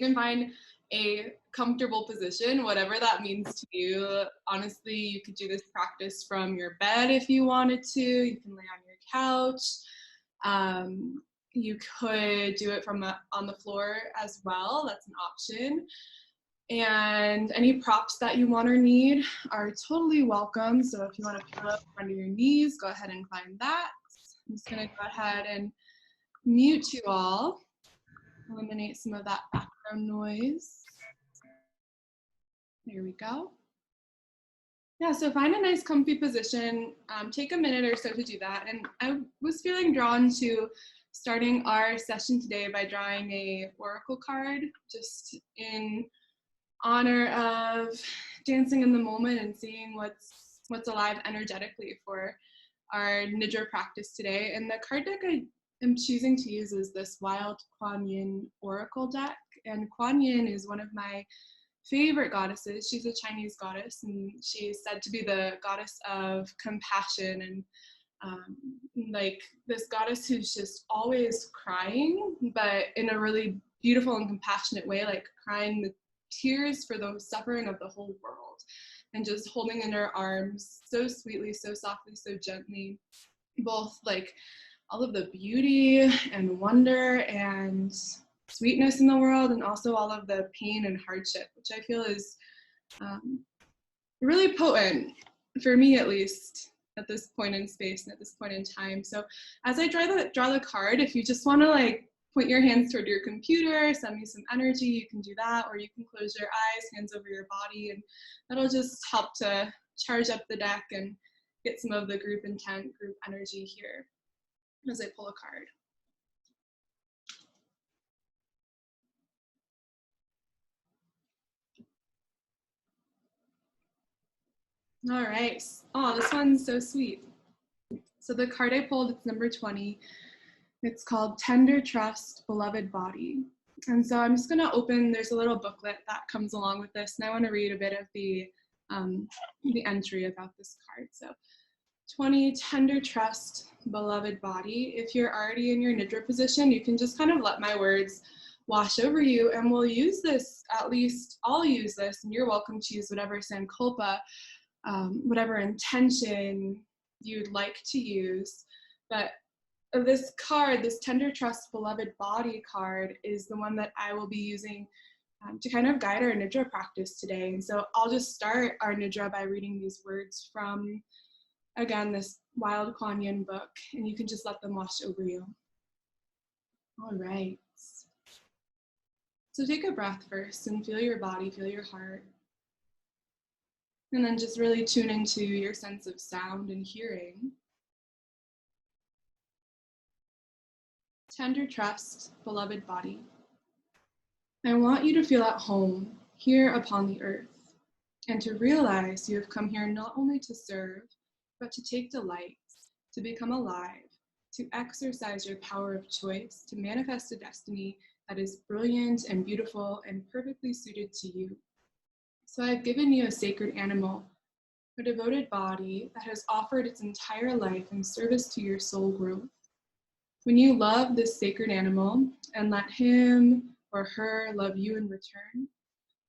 can find a comfortable position, whatever that means to you. Honestly, you could do this practice from your bed if you wanted to. You can lay on your couch. You could do it from on the floor as well. That's an option. And any props that you want or need are totally welcome. So if you want to peel up under your knees, go ahead and climb that. I'm just going to go ahead and mute you all, eliminate some of that background noise. There we go. Yeah, so find a nice comfy position. Take a minute or so to do that. And I was feeling drawn to starting our session today by drawing a oracle card, just in honor of dancing in the moment and seeing what's alive energetically for our Nidra practice today. And the card deck I am choosing to use is this Wild Kuan Yin Oracle deck. And Kuan Yin is one of my favorite goddesses. She's a Chinese goddess, and she's said to be the goddess of compassion, and like this goddess who's just always crying, but in a really beautiful and compassionate way, like crying the tears for the suffering of the whole world, and just holding in her arms so sweetly, so softly, so gently, both like all of the beauty and wonder and sweetness in the world, and also all of the pain and hardship, which I feel is really potent, for me at least, at this point in space and at this point in time. So as I draw the card, if you just want to like point your hands toward your computer, send me some energy, you can do that, or you can close your eyes, hands over your body, and that'll just help to charge up the deck and get some of the group intent, group energy here as I pull a card. All right. Oh, this one's so sweet. So the card I pulled, it's number 20. It's called Tender Trust, Beloved Body. And so I'm just going to open, there's a little booklet that comes along with this, and I want to read a bit of the entry about this card. So 20, Tender Trust, Beloved Body. If you're already in your Nidra position, you can just kind of let my words wash over you, and we'll use this, at least I'll use this, and you're welcome to use whatever sankalpa, whatever intention you'd like to use. But this card, this Tender Trust Beloved Body card, is the one that I will be using to kind of guide our Nidra practice today. And so I'll just start our Nidra by reading these words from, again, this Wild Kuan Yin book, and you can just let them wash over you. All right. So take a breath first and feel your body, feel your heart. And then just really tune into your sense of sound and hearing. Tender trust, beloved body. I want you to feel at home here upon the earth, and to realize you have come here not only to serve, but to take delight, to become alive, to exercise your power of choice, to manifest a destiny that is brilliant and beautiful and perfectly suited to you. So I've given you a sacred animal, a devoted body that has offered its entire life in service to your soul growth. When you love this sacred animal and let him or her love you in return,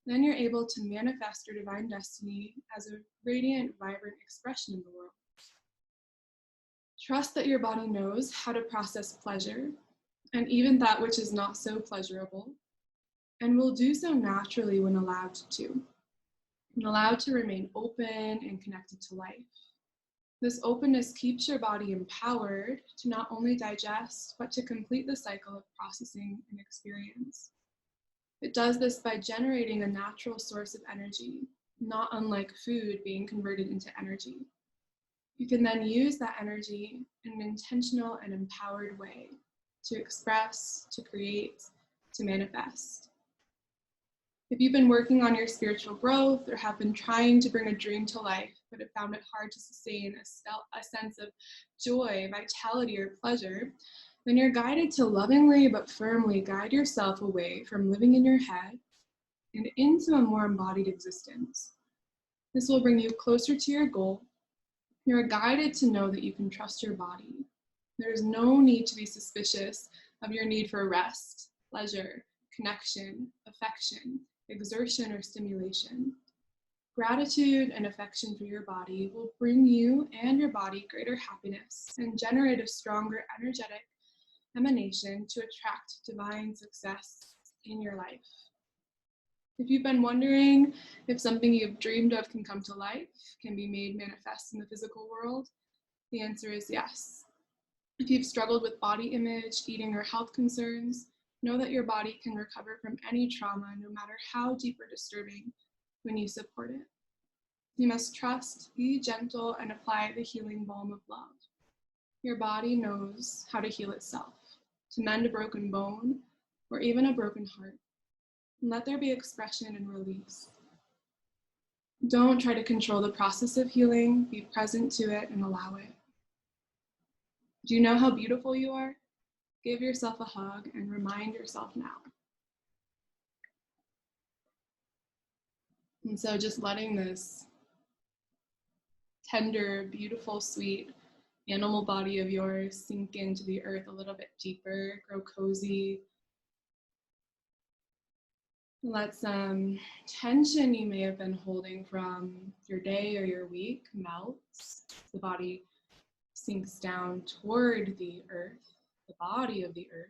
then you're able to manifest your divine destiny as a radiant, vibrant expression in the world. Trust that your body knows how to process pleasure and even that which is not so pleasurable, and will do so naturally when allowed to. And allowed to remain open and connected to life. This openness keeps your body empowered to not only digest, but to complete the cycle of processing and experience. It does this by generating a natural source of energy, not unlike food being converted into energy. You can then use that energy in an intentional and empowered way to express, to create, to manifest. If you've been working on your spiritual growth or have been trying to bring a dream to life, but have found it hard to sustain a sense of joy, vitality, or pleasure, then you're guided to lovingly but firmly guide yourself away from living in your head and into a more embodied existence. This will bring you closer to your goal. You're guided to know that you can trust your body. There is no need to be suspicious of your need for rest, pleasure, connection, affection, exertion, or stimulation. Gratitude and affection for your body will bring you and your body greater happiness and generate a stronger energetic emanation to attract divine success in your life. If you've been wondering if something you've dreamed of can come to life, can be made manifest in the physical world, the answer is yes. If you've struggled with body image, eating, or health concerns, know that your body can recover from any trauma, no matter how deep or disturbing, when you support it. You must trust, be gentle, and apply the healing balm of love. Your body knows how to heal itself, to mend a broken bone, or even a broken heart. And let there be expression and release. Don't try to control the process of healing. Be present to it and allow it. Do you know how beautiful you are? Give yourself a hug and remind yourself now. And so just letting this tender, beautiful, sweet animal body of yours sink into the earth a little bit deeper, grow cozy. Let some tension you may have been holding from your day or your week melt. The body sinks down toward the earth, the body of the earth.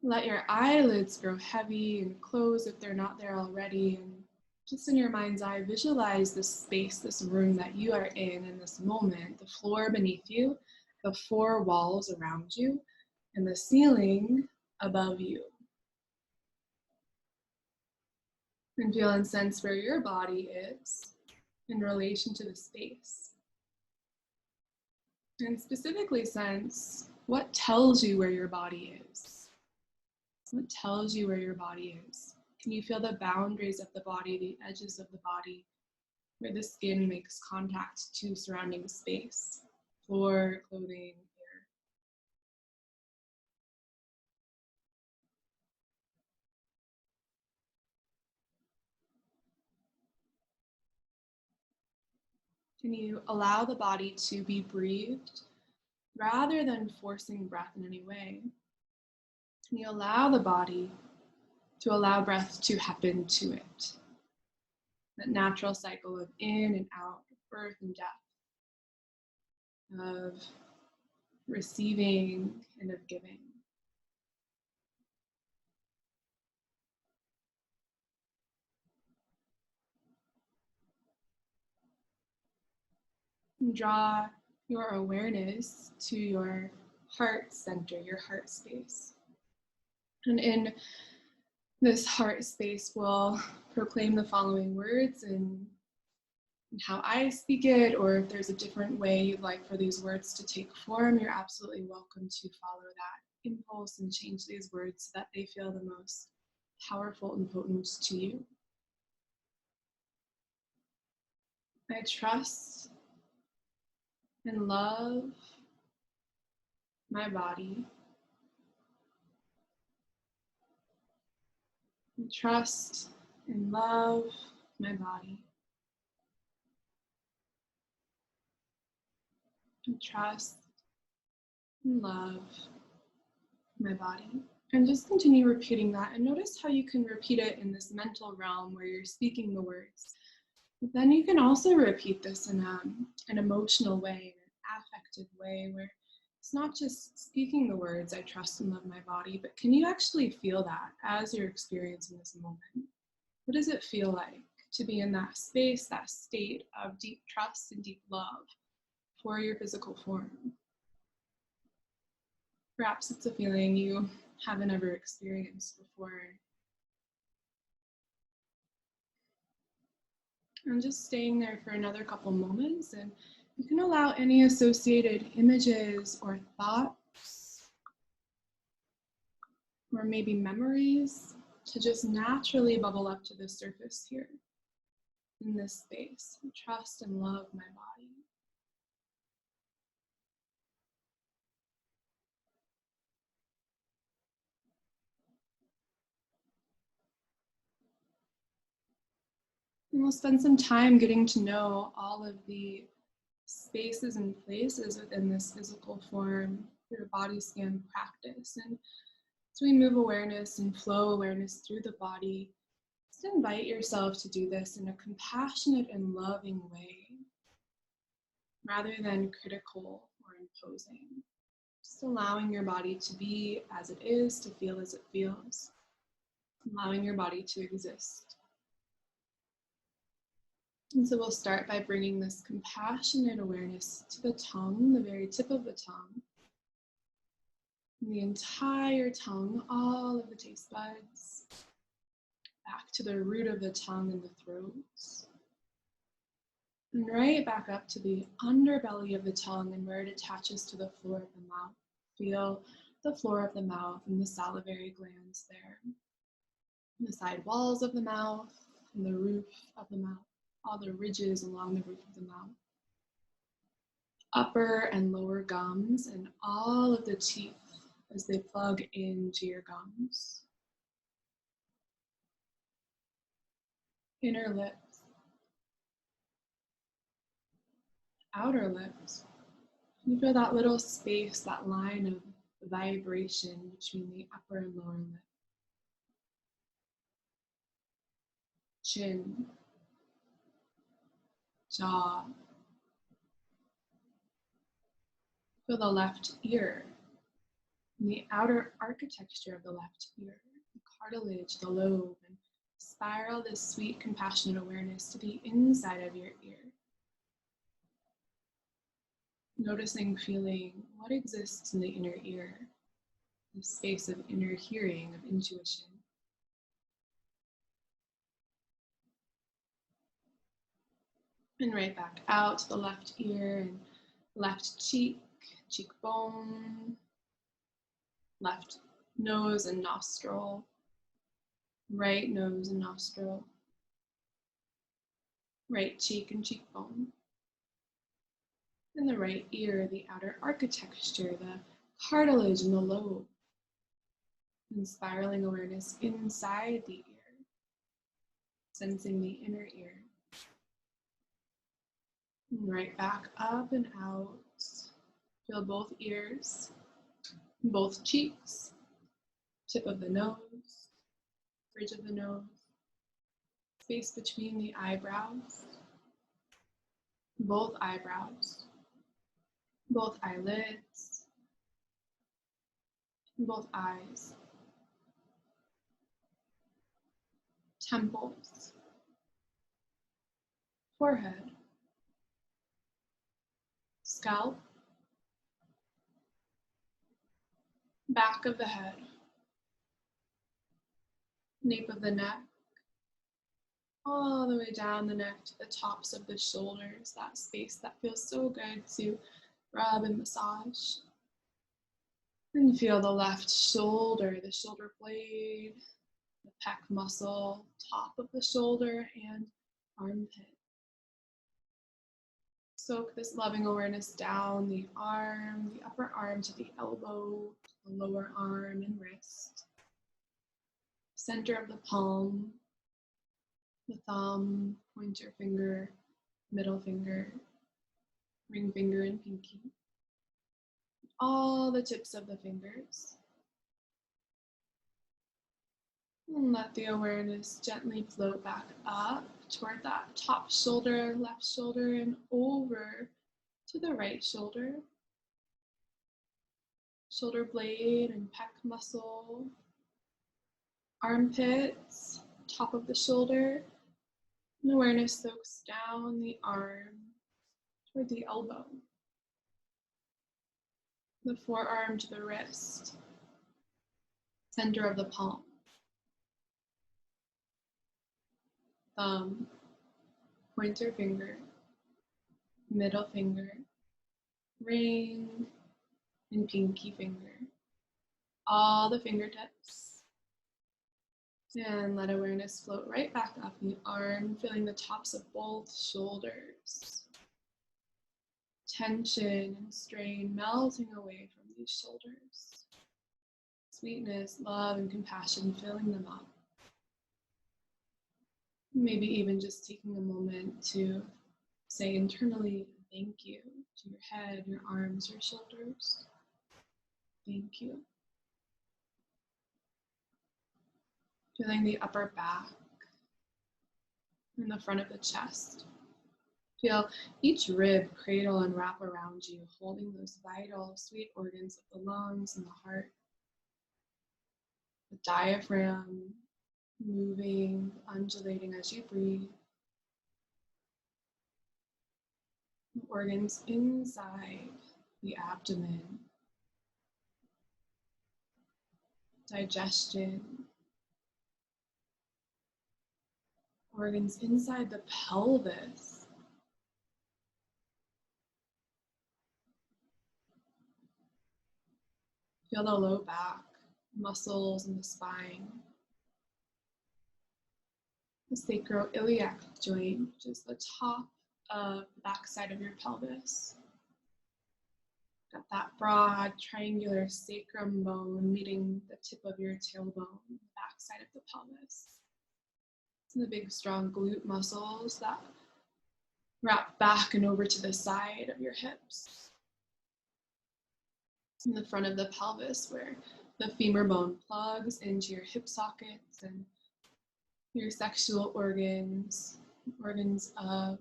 Let your eyelids grow heavy and close if they're not there already. And just in your mind's eye, visualize this space, this room that you are in this moment, the floor beneath you, the four walls around you, and the ceiling above you. And feel and sense where your body is in relation to the space. And specifically sense what tells you where your body is. What tells you where your body is? Can you feel the boundaries of the body, the edges of the body, where the skin makes contact to surrounding space, floor, clothing, air? Can you allow the body to be breathed rather than forcing breath in any way? Can you allow the body to allow breath to happen to it? That natural cycle of in and out, of birth and death, of receiving and of giving. And draw your awareness to your heart center, your heart space. And in this heart space, we'll proclaim the following words and how I speak it, or if there's a different way you'd like for these words to take form, you're absolutely welcome to follow that impulse and change these words so that they feel the most powerful and potent to you. I trust and love my body. I trust and love my body. I trust and love my body. And just continue repeating that, and notice how you can repeat it in this mental realm where you're speaking the words. But then you can also repeat this in an emotional way, an affective way, where it's not just speaking the words, I trust and love my body, but can you actually feel that as you're experiencing this moment? What does it feel like to be in that space, that state of deep trust and deep love for your physical form? Perhaps it's a feeling you haven't ever experienced before. And just staying there for another couple moments, and you can allow any associated images or thoughts or maybe memories to just naturally bubble up to the surface here in this space. I trust and love my body. And we'll spend some time getting to know all of the spaces and places within this physical form through a body scan practice. And as we move awareness and flow awareness through the body, just invite yourself to do this in a compassionate and loving way, rather than critical or imposing. Just allowing your body to be as it is, to feel as it feels, allowing your body to exist. And so we'll start by bringing this compassionate awareness to the tongue, the very tip of the tongue, and the entire tongue, all of the taste buds, back to the root of the tongue and the throat. And right back up to the underbelly of the tongue and where it attaches to the floor of the mouth. Feel the floor of the mouth and the salivary glands there. The side walls of the mouth and the roof of the mouth. All the ridges along the roof of the mouth. Upper and lower gums and all of the teeth as they plug into your gums. Inner lips. Outer lips. You feel that little space, that line of vibration between the upper and lower lip. Chin. Jaw. Feel the left ear. And the outer architecture of the left ear. The cartilage, the lobe, and spiral this sweet, compassionate awareness to the inside of your ear. Noticing, feeling what exists in the inner ear, the space of inner hearing, of intuition. And right back out to the left ear and left cheek, cheekbone, left nose and nostril, right nose and nostril, right cheek and cheekbone. And the right ear, the outer architecture, the cartilage and the lobe. And spiraling awareness inside the ear, sensing the inner ear. And right back up and out. Feel both ears, both cheeks, tip of the nose, bridge of the nose, space between the eyebrows, both eyebrows, both eyelids, both eyes, temples, forehead, scalp, back of the head, nape of the neck, all the way down the neck to the tops of the shoulders, that space that feels so good to rub and massage. And feel the left shoulder, the shoulder blade, the pec muscle, top of the shoulder, and armpit. Soak this loving awareness down the arm, the upper arm to the elbow, the lower arm and wrist. Center of the palm, the thumb, pointer finger, middle finger, ring finger and pinky. All the tips of the fingers. And let the awareness gently float back up toward that top shoulder, left shoulder, and over to the right shoulder. Shoulder blade and pec muscle, armpits, top of the shoulder. And awareness soaks down the arm toward the elbow. The forearm to the wrist, center of the palm. Thumb, pointer finger, middle finger, ring, and pinky finger. All the fingertips. And let awareness float right back up the arm, feeling the tops of both shoulders. Tension and strain melting away from these shoulders. Sweetness, love, and compassion filling them up. Maybe even just taking a moment to say internally thank you to your head, your arms, your shoulders. Thank you. Feeling the upper back and the front of the chest. Feel each rib cradle and wrap around you, holding those vital, sweet organs of the lungs and the heart. The diaphragm moving, undulating as you breathe. The organs inside the abdomen. Digestion. Organs inside the pelvis. Feel the low back, muscles in the spine. The sacroiliac joint, which is the top of the back side of your pelvis. Got that broad triangular sacrum bone meeting the tip of your tailbone, the back side of the pelvis. And the big strong glute muscles that wrap back and over to the side of your hips. In the front of the pelvis where the femur bone plugs into your hip sockets and your sexual organs, organs of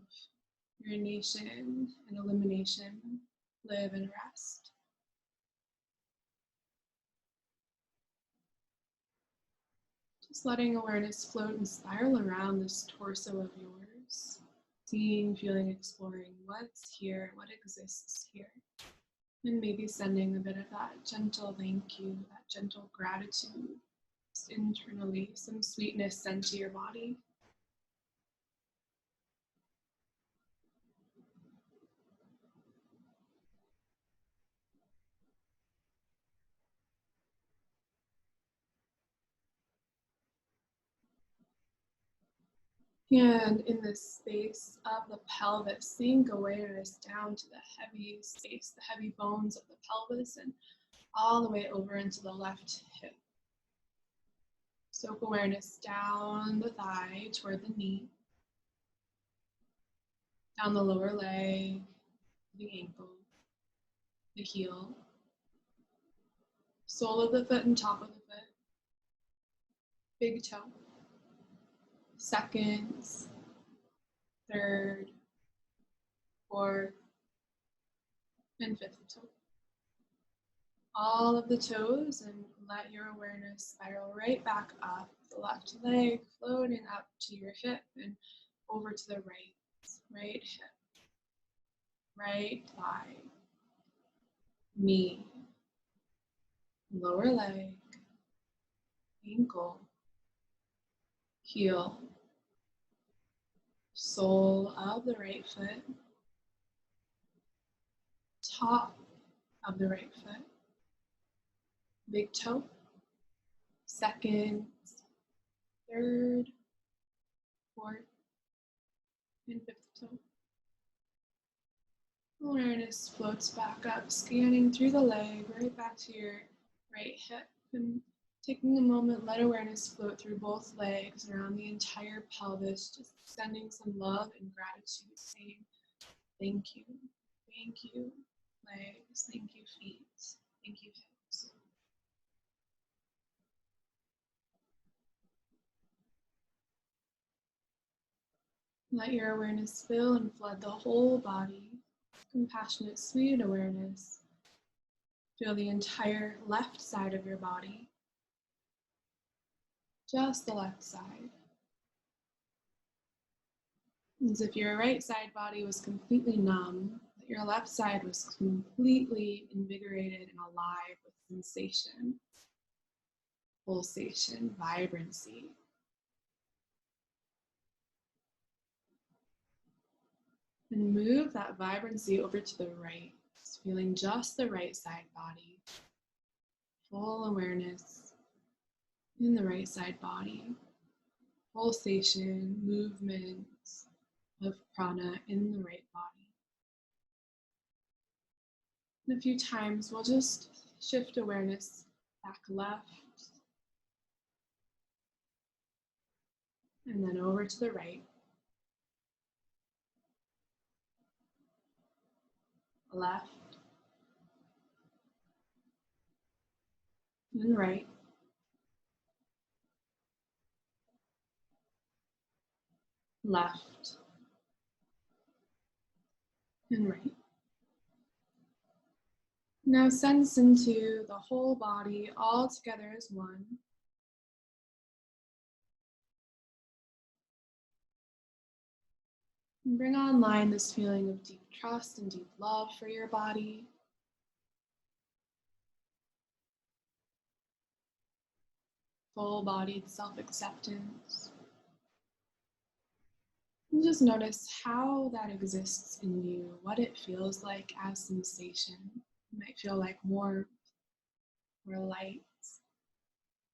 urination and elimination, live and rest. Just letting awareness float and spiral around this torso of yours, seeing, feeling, exploring what's here, what exists here. And maybe sending a bit of that gentle thank you, that gentle gratitude, just internally, some sweetness sent to your body. And in this space of the pelvis, sink awareness down to the heavy space, the heavy bones of the pelvis, and all the way over into the left hip. Soak awareness down the thigh toward the knee, down the lower leg, the ankle, the heel, sole of the foot and top of the foot, big toe, second, third, fourth, and fifth toe. All of the toes, and let your awareness spiral right back up the left leg, floating up to your hip and over to the right hip, right thigh, knee, lower leg, ankle, heel, sole of the right foot, top of the right foot, big toe, second, third, fourth, and fifth toe. Awareness floats back up, scanning through the leg, right back to your right hip. And taking a moment, let awareness float through both legs, around the entire pelvis, just sending some love and gratitude, saying thank you, legs, thank you, feet, thank you, hips. Let your awareness fill and flood the whole body. Compassionate, sweet awareness. Feel the entire left side of your body. Just the left side. As if your right side body was completely numb, that your left side was completely invigorated and alive with sensation, pulsation, vibrancy. And move that vibrancy over to the right, feeling just the right side body. Full awareness in the right side body. Pulsation, movement of prana in the right body. And a few times we'll just shift awareness back left and then over to the right. Left, and right, left, and right. Now sense into the whole body all together as one. And bring online this feeling of deep trust and deep love for your body. Full-bodied self-acceptance. And just notice how that exists in you, what it feels like as sensation. It might feel like warmth or light.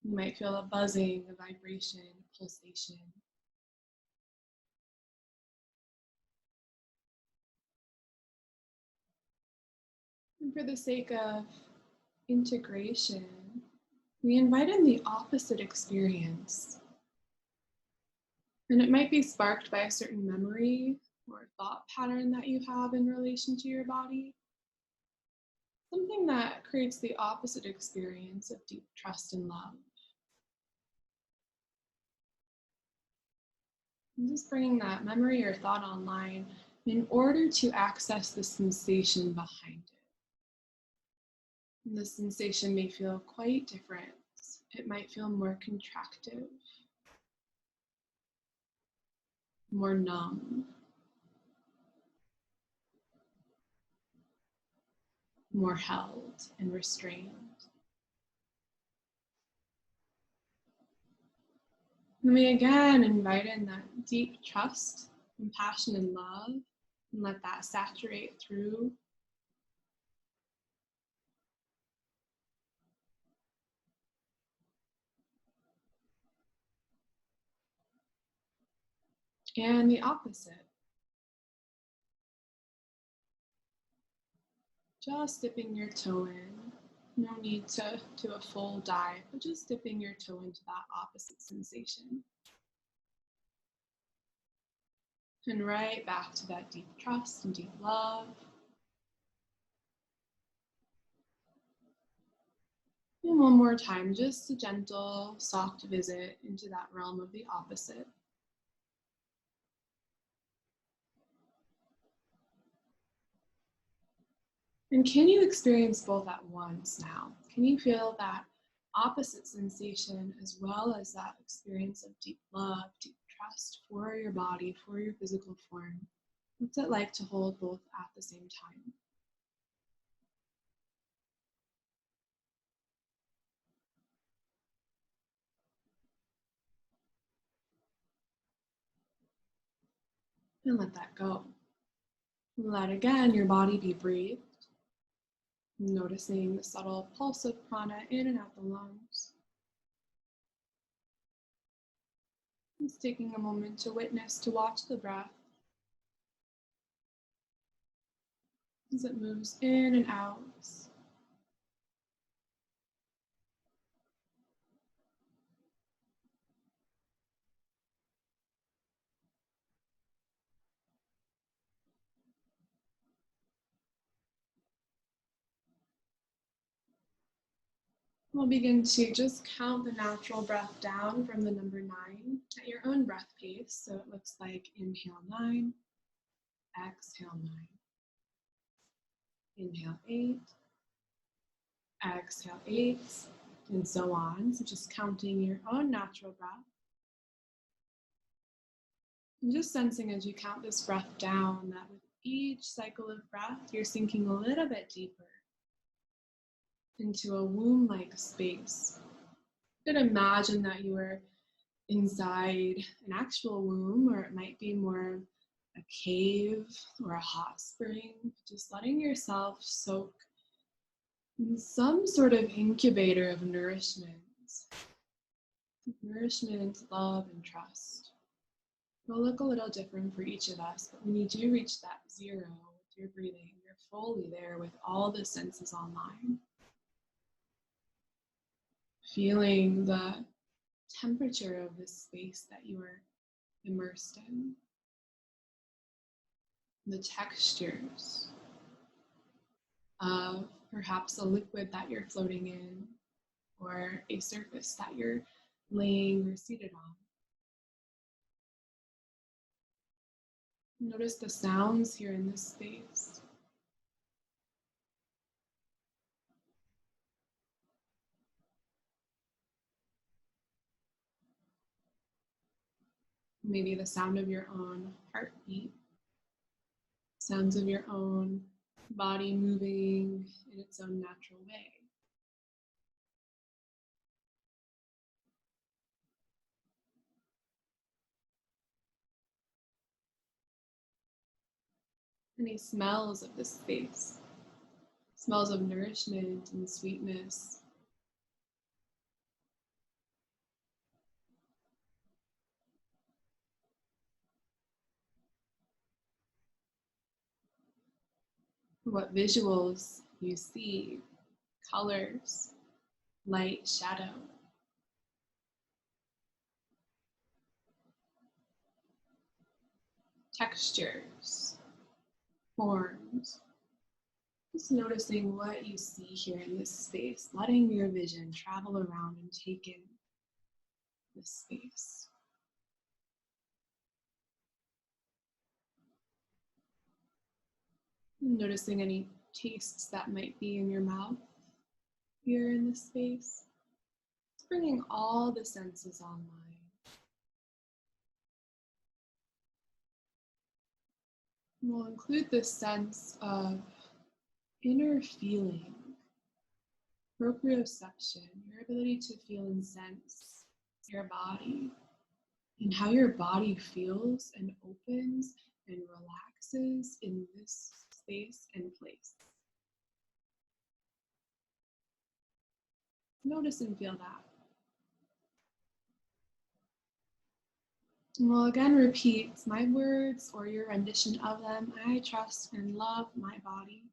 You might feel a buzzing, a vibration, a pulsation. And for the sake of integration, we invite in the opposite experience. And it might be sparked by a certain memory or thought pattern that you have in relation to your body. Something that creates the opposite experience of deep trust and love. And just bringing that memory or thought online in order to access the sensation behind it. And the sensation may feel quite different. It might feel more contractive, more numb, more held and restrained. And we again invite in that deep trust, compassion, and love, and let that saturate through. And the opposite. Just dipping your toe in. No need to do a full dive, but just dipping your toe into that opposite sensation. And right back to that deep trust and deep love. And one more time, just a gentle, soft visit into that realm of the opposite. And can you experience both at once now? Can you feel that opposite sensation as well as that experience of deep love, deep trust for your body, for your physical form? What's it like to hold both at the same time? And let that go. Let again your body be breathed, noticing the subtle pulse of prana in and out the lungs. Just taking a moment to witness, to watch the breath as it moves in and out. We'll begin to just count the natural breath down from the number 9 at your own breath pace. So it looks like inhale 9, exhale 9, inhale 8, exhale 8, and so on. So just counting your own natural breath. And just sensing as you count this breath down that with each cycle of breath, you're sinking a little bit deeper into a womb-like space. You could imagine that you were inside an actual womb, or it might be more a cave or a hot spring, just letting yourself soak in some sort of incubator of nourishment, love, and trust. It will look a little different for each of us, but when you do reach that 0 with your breathing, you're fully there with all the senses online. Feeling the temperature of this space that you are immersed in, the textures of perhaps a liquid that you're floating in, or a surface that you're laying or seated on. Notice the sounds here in this space. Maybe the sound of your own heartbeat, sounds of your own body moving in its own natural way. Any smells of this space, smells of nourishment and sweetness. What visuals you see, colors, light, shadow. Textures, forms. Just noticing what you see here in this space, letting your vision travel around and take in this space. Noticing any tastes that might be in your mouth here in this space. Just bringing all the senses online. We'll include this sense of inner feeling, proprioception, your ability to feel and sense your body and how your body feels and opens and relaxes in this space and place. Notice and feel that. And we'll again repeat my words or your rendition of them. I trust and love my body.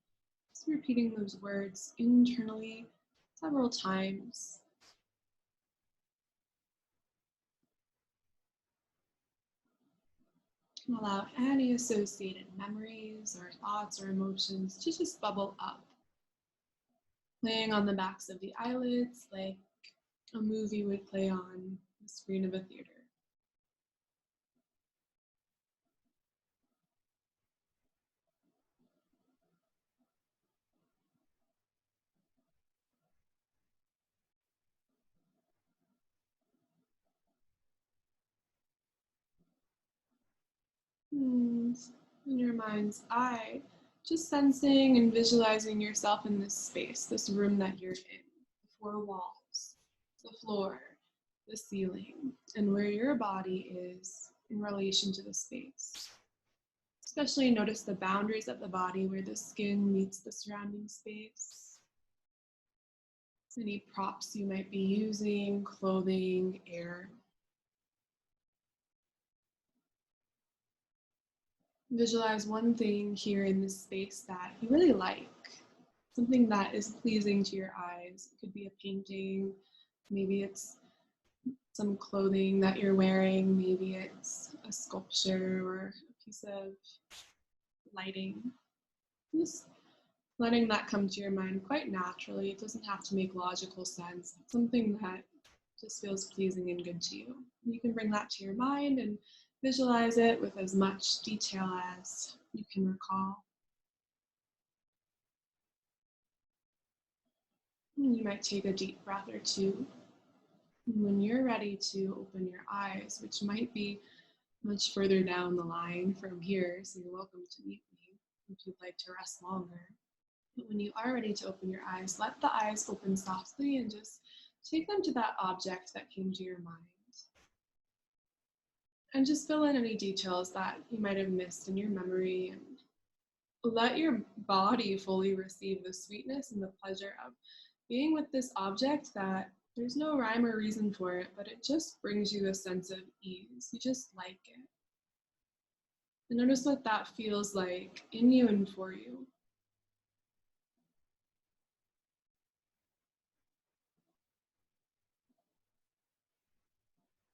Just repeating those words internally several times. And allow any associated memories or thoughts or emotions to just bubble up. Playing on the backs of the eyelids like a movie would play on the screen of a theater. And in your mind's eye, just sensing and visualizing yourself in this space, this room that you're in, the four walls, the floor, the ceiling, and where your body is in relation to the space. Especially notice the boundaries of the body where the skin meets the surrounding space. Any props you might be using, clothing, air. Visualize one thing here in this space that you really like, something that is pleasing to your eyes. It could be a painting, maybe it's some clothing that you're wearing, maybe it's a sculpture or a piece of lighting. Just letting that come to your mind quite naturally. It doesn't have to make logical sense. It's something that just feels pleasing and good to you. You can bring that to your mind and visualize it with as much detail as you can recall. And you might take a deep breath or two. And when you're ready to open your eyes, which might be much further down the line from here, so you're welcome to meet me if you'd like to rest longer. But when you are ready to open your eyes, let the eyes open softly and just take them to that object that came to your mind. And just fill in any details that you might have missed in your memory and let your body fully receive the sweetness and the pleasure of being with this object that there's no rhyme or reason for it, but it just brings you a sense of ease. You just like it. And notice what that feels like in you and for you.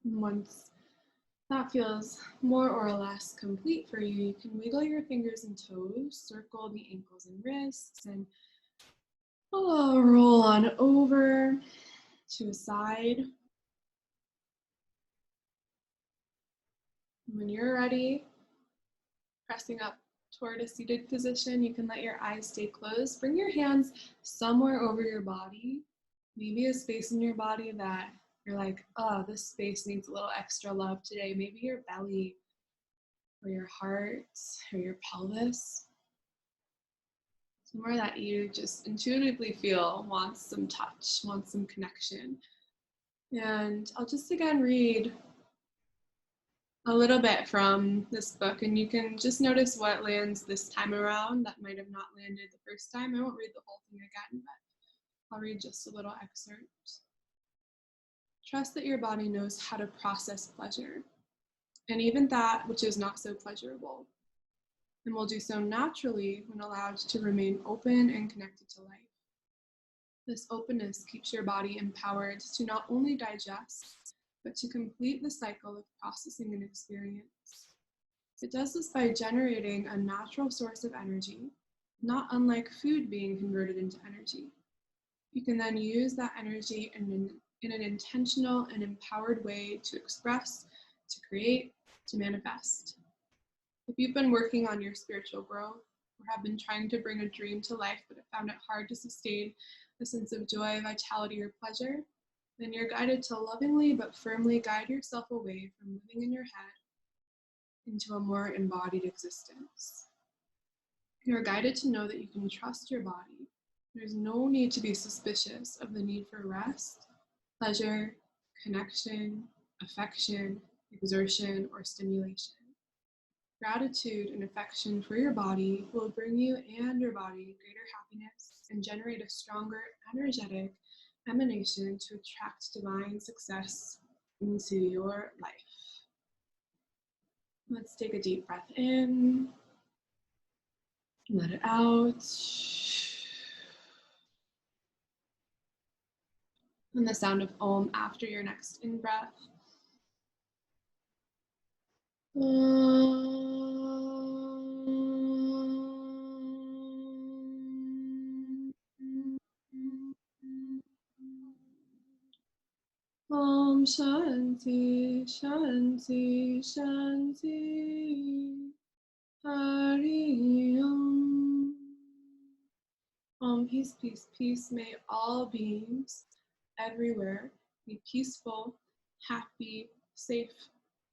And once that feels more or less complete for you, you can wiggle your fingers and toes, circle the ankles and wrists, and roll on over. to a side. When you're ready, pressing up toward a seated position, you can let your eyes stay closed. Bring your hands somewhere over your body, maybe a space in your body that you're like, oh, this space needs a little extra love today. Maybe your belly or your heart or your pelvis. Somewhere that you just intuitively feel wants some touch, wants some connection. And I'll just again read a little bit from this book, and you can just notice what lands this time around that might have not landed the first time. I won't read the whole thing again, but I'll read just a little excerpt. Trust that your body knows how to process pleasure, and even that which is not so pleasurable, and will do so naturally when allowed to remain open and connected to life. This openness keeps your body empowered to not only digest, but to complete the cycle of processing an experience. It does this by generating a natural source of energy, not unlike food being converted into energy. You can then use that energy in an intentional and empowered way to express, to create, to manifest. If you've been working on your spiritual growth, or have been trying to bring a dream to life but have found it hard to sustain a sense of joy, vitality, or pleasure, then you're guided to lovingly but firmly guide yourself away from living in your head into a more embodied existence. You're guided to know that you can trust your body. There's no need to be suspicious of the need for rest, pleasure, connection, affection, exertion, or stimulation. Gratitude and affection for your body will bring you and your body greater happiness and generate a stronger, energetic emanation to attract divine success into your life. Let's take a deep breath in, let it out. And the sound of Om after your next in-breath. Om Shanti, Shanti, Shanti. Hari Om. Om, peace, peace, peace. May all beings everywhere be peaceful, happy, safe,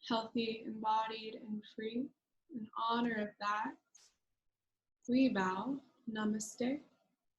healthy, embodied, and free. In honor of that, we bow. Namaste.